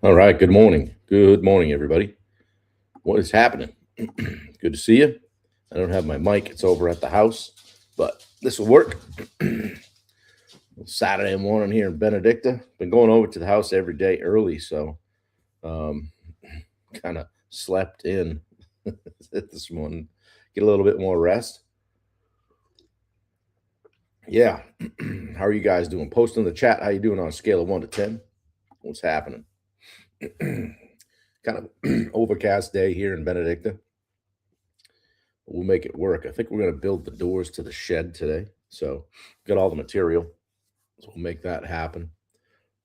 All right. Good morning. Good morning, everybody. What is happening? Good to see you. I don't have my mic, it's over at the house, but this will work. Saturday morning here in Benedicta. Been going over to the house every day early, so um, kind of slept in this morning. Get a little bit more rest. Yeah. How are you guys doing? Post in the chat. How you doing on a scale of 1 to 10? What's happening? Kind of overcast day here in Benedicta. We'll make it work. I think we're going to build the doors to the shed today. So, got all the material. So, we'll make that happen.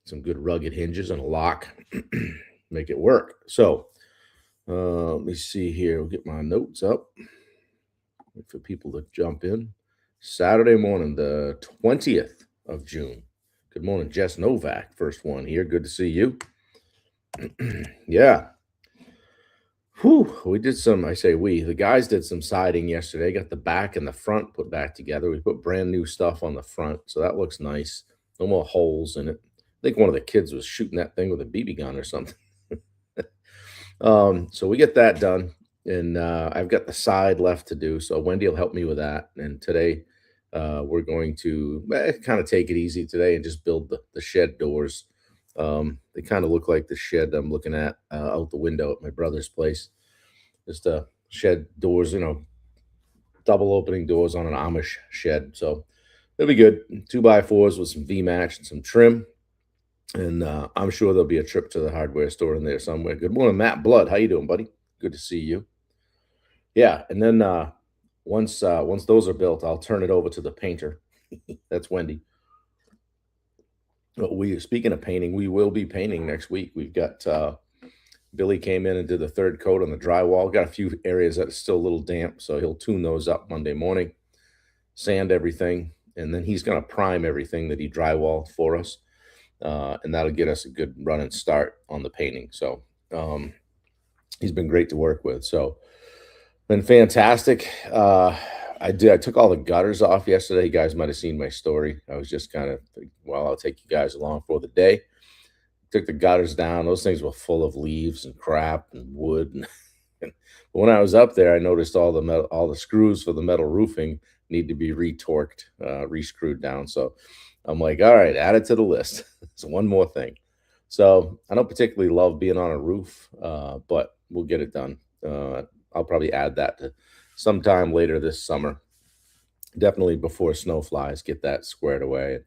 Some good rugged hinges and a lock. Make it work. So, let me see here. We'll get my notes up. Wait for people to jump in. Saturday morning, the 20th of June. Good morning, Jess Novak. First one here. Good to see you. Yeah. Whew, we did some, the guys did some siding yesterday, got the back and the front put back together. We put brand new stuff on the front, so that looks nice. No more holes in it. I think one of the kids was shooting that thing with a BB gun or something. So we get that done, and I've got the side left to do, so Wendy will help me with that. And today, we're going to kind of take it easy today and just build the shed doors. They kind of look like the shed I'm looking at out the window at my brother's place. Just shed doors, double opening doors on an Amish shed. So it'll be good. 2x4s with some V-match and some trim. And I'm sure there'll be a trip to the hardware store in there somewhere. Good morning, Matt Blood. How you doing, buddy? Good to see you. Yeah, and then once those are built, I'll turn it over to the painter. That's Wendy. Speaking of painting, we will be painting next week. We've got Billy came in and did the third coat on the drywall. Got a few areas that are still a little damp, so he'll tune those up Monday morning, sand everything, and then he's going to prime everything that he drywalled for us, and that'll get us a good running start on the painting. So he's been great to work with. So been fantastic. I took all the gutters off yesterday. You guys might have seen my story. I was just kind of, well, I'll take you guys along for the day. Took the gutters down. Those things were full of leaves and crap and wood. And when I was up there, I noticed all the screws for the metal roofing need to be retorqued, re-screwed down. So I'm like, all right, add it to the list. It's one more thing. So I don't particularly love being on a roof, but we'll get it done. I'll probably add that to sometime later this summer. Definitely before snow flies, get that squared away,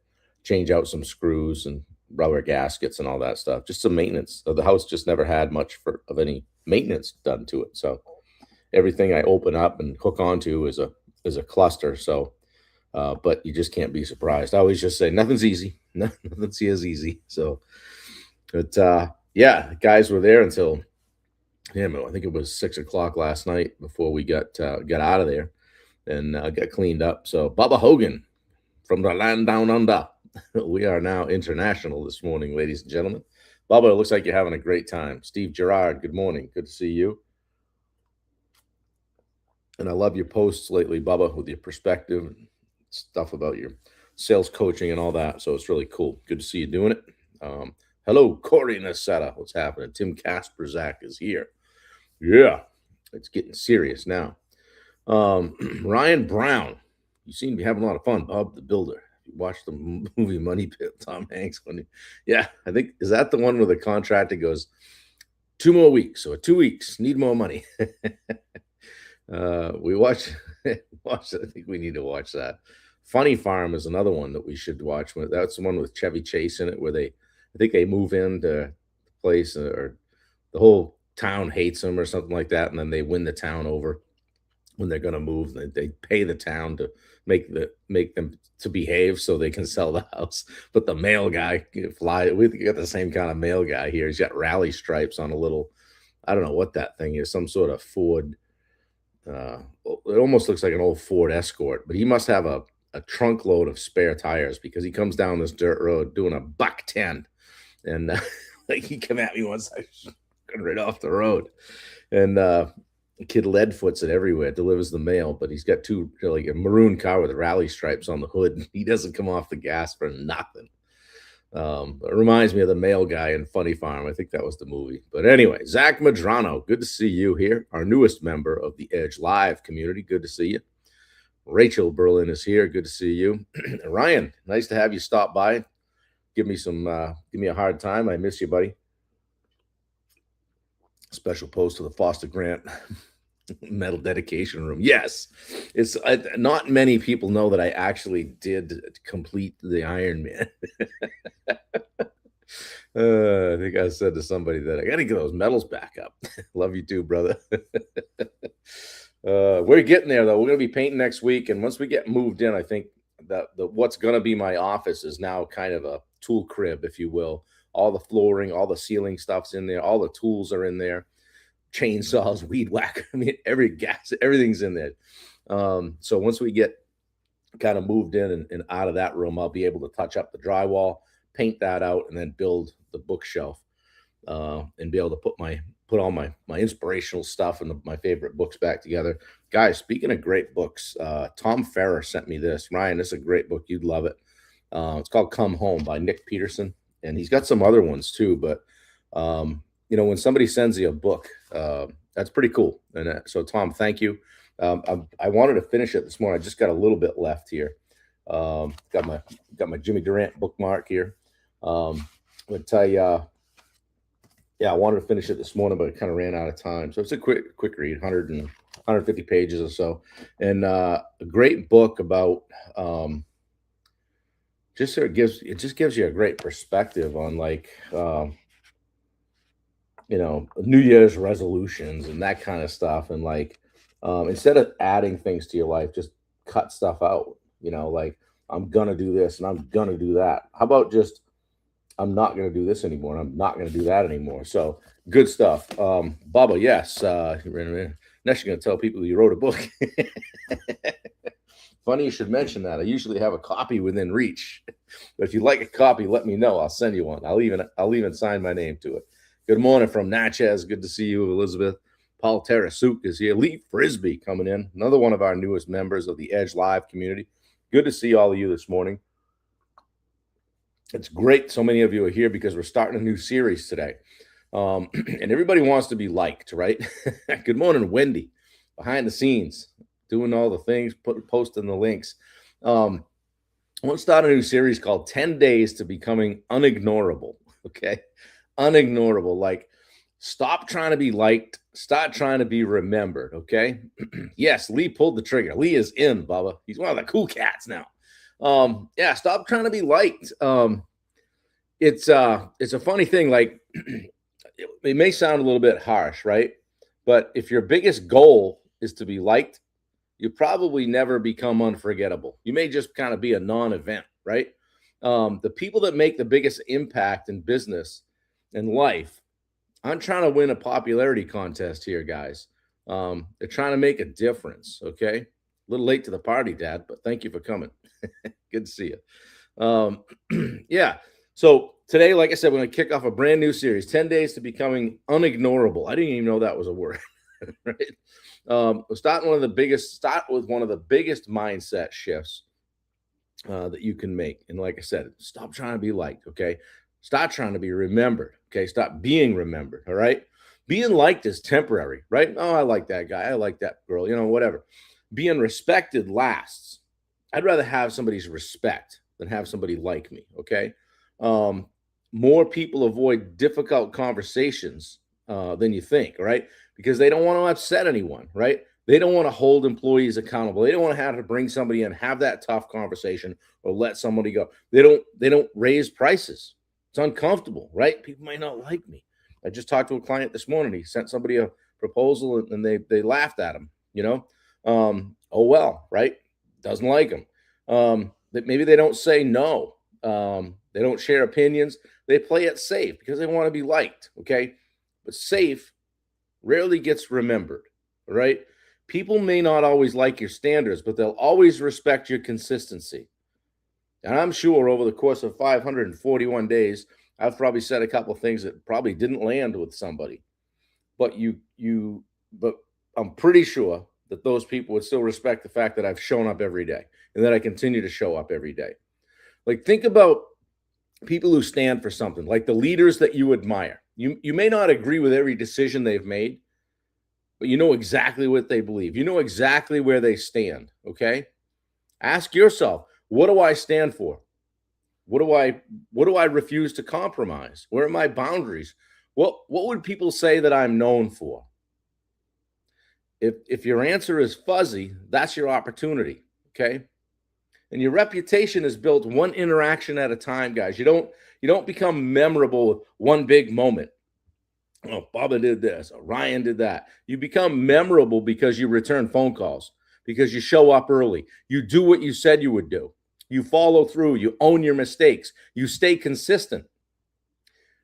change out some screws and rubber gaskets and all that stuff. Just some maintenance. So the house just never had much of any maintenance done to it. So everything I open up and hook onto is a cluster. So, but you just can't be surprised. I always just say nothing's easy. Nothing's as easy. So, but yeah, the guys were there until I think it was 6 o'clock last night before we got out of there and got cleaned up. So Bubba Hogan from the land down under. We are now international this morning, ladies and gentlemen. Bubba, it looks like you're having a great time. Steve Gerard, good morning. Good to see you. And I love your posts lately, Bubba, with your perspective and stuff about your sales coaching and all that. So it's really cool. Good to see you doing it. Hello, Corey Nasetta. What's happening? Tim Kasperzak is here. Yeah, it's getting serious now. Ryan Brown, you seem to be having a lot of fun. Bob the Builder. You watched the movie Money Pit, Tom Hanks. Yeah, I think, is that the one where the contractor goes, 2 more weeks or 2 weeks, need more money. We watch it. I think we need to watch that. Funny Farm is another one that we should watch. That's the one with Chevy Chase in it, where I think they move into the place, or the whole town hates them or something like that, and then they win the town over when they're going to move. They pay the town to make them to behave so they can sell the house. But the mail guy we got the same kind of mail guy here. He's got rally stripes on a little, I don't know what that thing is, some sort of Ford. It almost looks like an old Ford Escort, but he must have a trunk load of spare tires, because he comes down this dirt road doing a $110, and like he came at me once, I got right off the road, and kid Leadfoot's it everywhere, delivers the mail, but he's got like a maroon car with rally stripes on the hood. He doesn't come off the gas for nothing. It reminds me of the male guy in Funny Farm. I think that was the movie. But anyway, Zach Madrano, good to see you here. Our newest member of the Edge Live community. Good to see you. Rachel Berlin is here. Good to see you. Ryan, nice to have you stop by. Give me a hard time. I miss you, buddy. Special post to the Foster Grant medal dedication room. Yes, it's not many people know that I actually did complete the Ironman. I think I said to somebody that I got to get those medals back up. Love you too, brother. We're getting there though. We're going to be painting next week, and once we get moved in, I think that what's going to be my office is now kind of a tool crib, if you will. All the flooring, all the ceiling stuff's in there, all the tools are in there, chainsaws, weed whacker. I mean, everything's in there. So once we get kind of moved in and out of that room, I'll be able to touch up the drywall, paint that out, and then build the bookshelf and be able to put all my inspirational stuff and my favorite books back together. Guys, speaking of great books, Tom Ferrer sent me this. Ryan, this is a great book. You'd love it. It's called Come Home by Nick Peterson, and he's got some other ones too. But when somebody sends you a book, that's pretty cool. And so, Tom, thank you. I wanted to finish it this morning. I just got a little bit left here. Got my Jimmy Durant bookmark here. I'm gonna tell you, I wanted to finish it this morning, but it kind of ran out of time. So it's a quick read, 150 pages or so, and a great book about just sort of gives you a great perspective on New Year's resolutions and that kind of stuff, and instead of adding things to your life, just cut stuff out. I'm gonna do this and I'm gonna do that. How about just I'm not going to do this anymore. I'm not going to do that anymore. So good stuff. Bubba, yes. Next, you're going to tell people you wrote a book. Funny you should mention that. I usually have a copy within reach. But if you'd like a copy, let me know. I'll send you one. I'll even sign my name to it. Good morning from Natchez. Good to see you, Elizabeth. Paul Tarasuk is here. Lee Frisbee coming in. Another one of our newest members of the Edge Live community. Good to see all of you this morning. It's great so many of you are here because we're starting a new series today. And everybody wants to be liked, right? Good morning, Wendy, behind the scenes, doing all the things, posting the links. I want to start a new series called 10 Days to Becoming Unignorable, okay? Unignorable, stop trying to be liked, start trying to be remembered, okay? Yes, Lee pulled the trigger. Lee is in, Bubba. He's one of the cool cats now. Stop trying to be liked. It's a funny thing. It may sound a little bit harsh, right? But if your biggest goal is to be liked, you probably never become unforgettable. You may just kind of be a non-event, right? The people that make the biggest impact in business and life aren't trying to win a popularity contest here, guys. They're trying to make a difference. Okay. A little late to the party, Dad, but thank you for coming. Good to see you. So today, like I said, we're going to kick off a brand new series, 10 Days to Becoming Unignorable. I didn't even know that was a word, right? We'll start with one of the biggest mindset shifts that you can make. And like I said, stop trying to be liked, okay? Stop trying to be remembered, okay? Stop being remembered, all right? Being liked is temporary, right? Oh, I like that guy. I like that girl, whatever. Being respected lasts. I'd rather have somebody's respect than have somebody like me, okay? More people avoid difficult conversations than you think, right? Because they don't want to upset anyone, right? They don't want to hold employees accountable. They don't want to have to bring somebody in, have that tough conversation, or let somebody go. They don't raise prices. It's uncomfortable, right? People might not like me. I just talked to a client this morning. He sent somebody a proposal and they laughed at him, oh well, right? Doesn't like him. That maybe they don't say no. They don't share opinions. They play it safe because they want to be liked. Okay. But safe rarely gets remembered. Right. People may not always like your standards, but they'll always respect your consistency. And I'm sure over the course of 541 days, I've probably said a couple of things that probably didn't land with somebody, but but I'm pretty sure that those people would still respect the fact that I've shown up every day and that I continue to show up every day. Think about People who stand for something, like the leaders that you admire. You may not agree with every decision they've made, but you know exactly what they believe. You know exactly where they stand, okay? Ask yourself, what do I stand for? What do I refuse to compromise? Where are my boundaries? What would people say that I'm known for? If your answer is fuzzy, that's your opportunity, okay? And your reputation is built one interaction at a time, guys. You don't become memorable with one big moment. Oh, Bubba did this, or Ryan did that. You become memorable because you return phone calls, because you show up early, you do what you said you would do, you follow through, you own your mistakes, you stay consistent.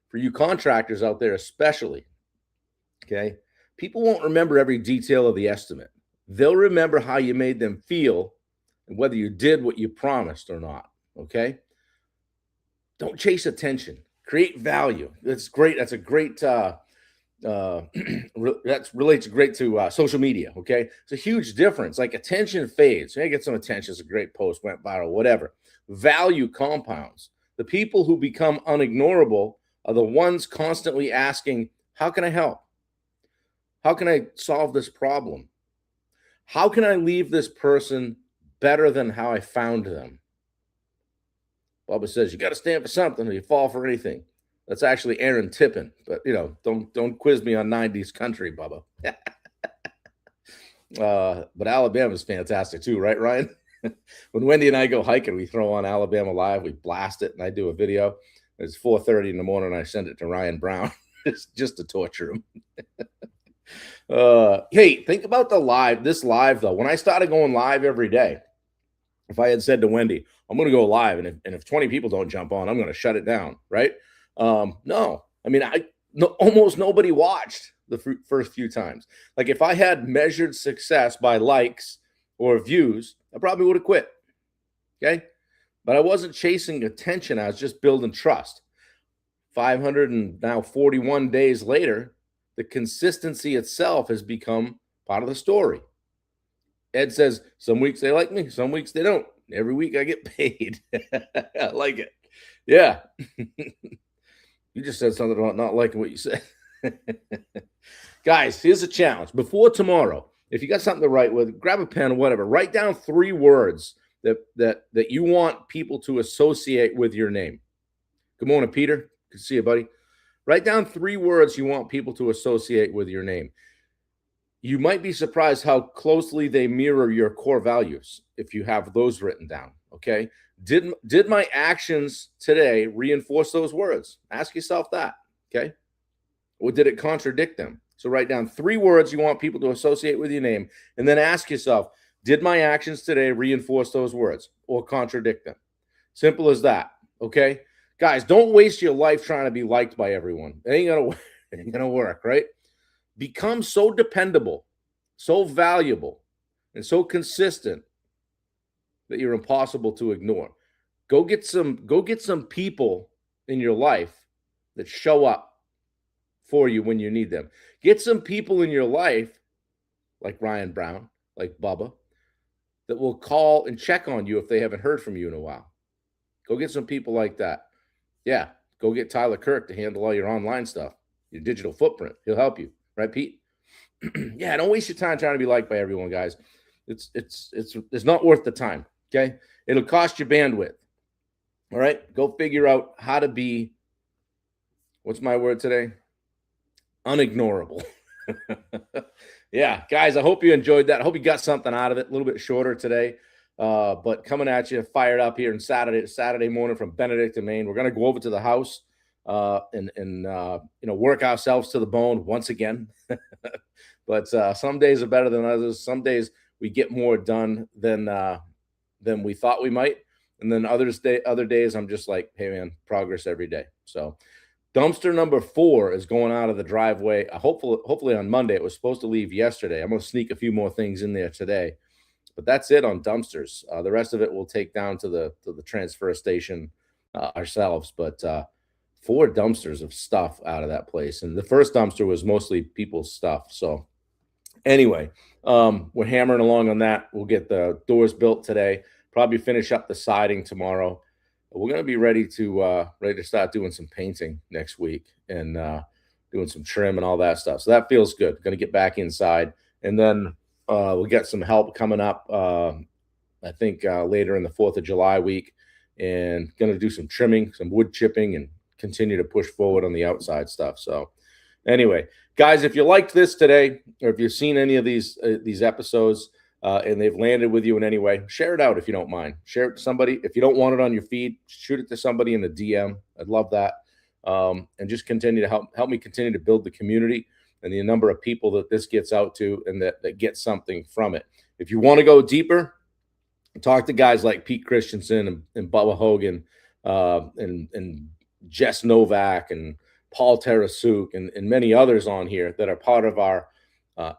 For you contractors out there, especially, okay, people won't remember every detail of the estimate. They'll remember how you made them feel and whether you did what you promised or not. Okay. Don't chase attention. Create value. That's great. That's a great. That relates great to social media. Okay, it's a huge difference. Like attention fades. Hey, get some attention. It's a great post, went viral, whatever. Value compounds. The people who become unignorable are the ones constantly asking, "How can I help? How can I solve this problem? How can I leave this person better than how I found them?" Bubba says you got to stand for something or you fall for anything. That's actually Aaron Tippin, but don't quiz me on '90s country, Bubba. But Alabama's fantastic too, right, Ryan? When Wendy and I go hiking, we throw on Alabama Live, we blast it, and I do a video. It's 4:30 in the morning, and I send it to Ryan Brown. It's just to torture him. Hey, think about this live though. When I started going live every day, if I had said to Wendy, I'm going to go live, and if 20 people don't jump on, I'm going to shut it down, right? No, I mean, almost nobody watched the first few times. Like if I had measured success by likes or views, I probably would have quit. Okay. But I wasn't chasing attention. I was just building trust. 541 days later, the consistency itself has become part of the story. Ed says, some weeks they like me, some weeks they don't. Every week I get paid. I like it. Yeah. You just said something about not liking what you said. Guys, here's a challenge. Before tomorrow, if you got something to write with, grab a pen or whatever. Write down 3 words that you want people to associate with your name. Good morning, Peter. Good to see you, buddy. Write down 3 words you want people to associate with your name. You might be surprised how closely they mirror your core values if you have those written down, okay? Did my actions today reinforce those words? Ask yourself that, okay? Or did it contradict them? So write down 3 words you want people to associate with your name, and then ask yourself, did my actions today reinforce those words or contradict them? Simple as that, okay? Guys, don't waste your life trying to be liked by everyone. It ain't gonna work, right? Become so dependable, so valuable, and so consistent that you're impossible to ignore. Go get some people in your life that show up for you when you need them. Get some people in your life like Ryan Brown, like Bubba, that will call and check on you if they haven't heard from you in a while. Go get some people like that. Yeah, go get Tyler Kirk to handle all your online stuff, your digital footprint. He'll help you. Right, Pete? Yeah, don't waste your time trying to be liked by everyone, guys. It's not worth the time. Okay, it'll cost you bandwidth. All right, go figure out how to be. What's my word today? Unignorable. Yeah, guys, I hope you enjoyed that. I hope you got something out of it. A little bit shorter today, but coming at you, fired up here on Saturday morning from Benedict, Maine. We're gonna go over to the house and work ourselves to the bone once again. But some days are better than others. Some days we get more done than we thought we might, and then other days I'm just like, hey man, progress every day. So dumpster number 4 is going out of the driveway. Hopefully on Monday. It was supposed to leave yesterday. I'm gonna sneak a few more things in there today, but that's it on dumpsters. The rest of it we'll take down to the transfer station ourselves. But 4 dumpsters of stuff out of that place. And the first dumpster was mostly people's stuff. So anyway, we're hammering along on that. We'll get the doors built today, probably finish up the siding tomorrow. we're going to be ready to start doing some painting next week and doing some trim and all that stuff. So that feels good. Going to get back inside, and then we'll get some help coming up. I think later in the 4th of July week, and going to do some trimming, some wood chipping, and continue to push forward on the outside stuff. So anyway, guys, if you liked this today, or if you've seen any of these episodes and they've landed with you in any way, share it out if you don't mind. Share it to somebody. If you don't want it on your feed, shoot it to somebody in the DM. I'd love that. And just continue to help me continue to build the community and the number of people that this gets out to and that get something from it. If you want to go deeper, talk to guys like Pete Christensen and Bubba Hogan and Jess Novak and Paul Tarasuk and many others on here that are part of our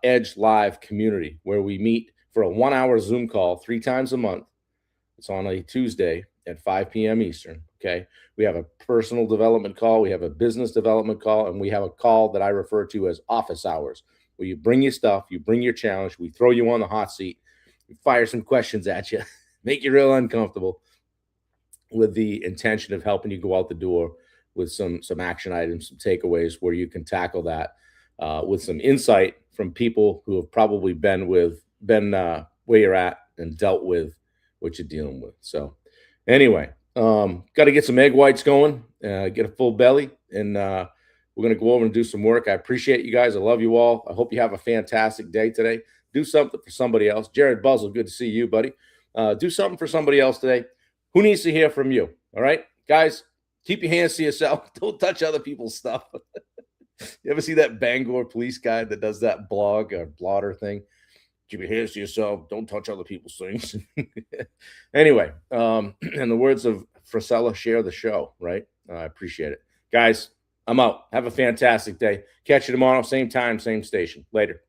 Edge Live community, where we meet for a 1-hour Zoom call 3 times a month. It's on a Tuesday at 5 p.m. Eastern. Okay. We have a personal development call. We have a business development call, and we have a call that I refer to as office hours, where you bring your stuff, you bring your challenge, we throw you on the hot seat, we fire some questions at you, make you real uncomfortable, with the intention of helping you go out the door with some action items, some takeaways where you can tackle that with some insight from people who have probably been where you're at and dealt with what you're dealing with. So anyway, got to get some egg whites going, get a full belly, and we're going to go over and do some work. I appreciate you guys. I love you all. I hope you have a fantastic day today. Do something for somebody else. Jared Buzzle, good to see you, buddy. Do something for somebody else today. Who needs to hear from you? All right, guys, keep your hands to yourself. Don't touch other people's stuff. You ever see that Bangor police guy that does that blog or blotter thing? Keep your hands to yourself. Don't touch other people's things. Anyway, in the words of Frisella, share the show, right? I appreciate it. Guys, I'm out. Have a fantastic day. Catch you tomorrow, same time, same station. Later.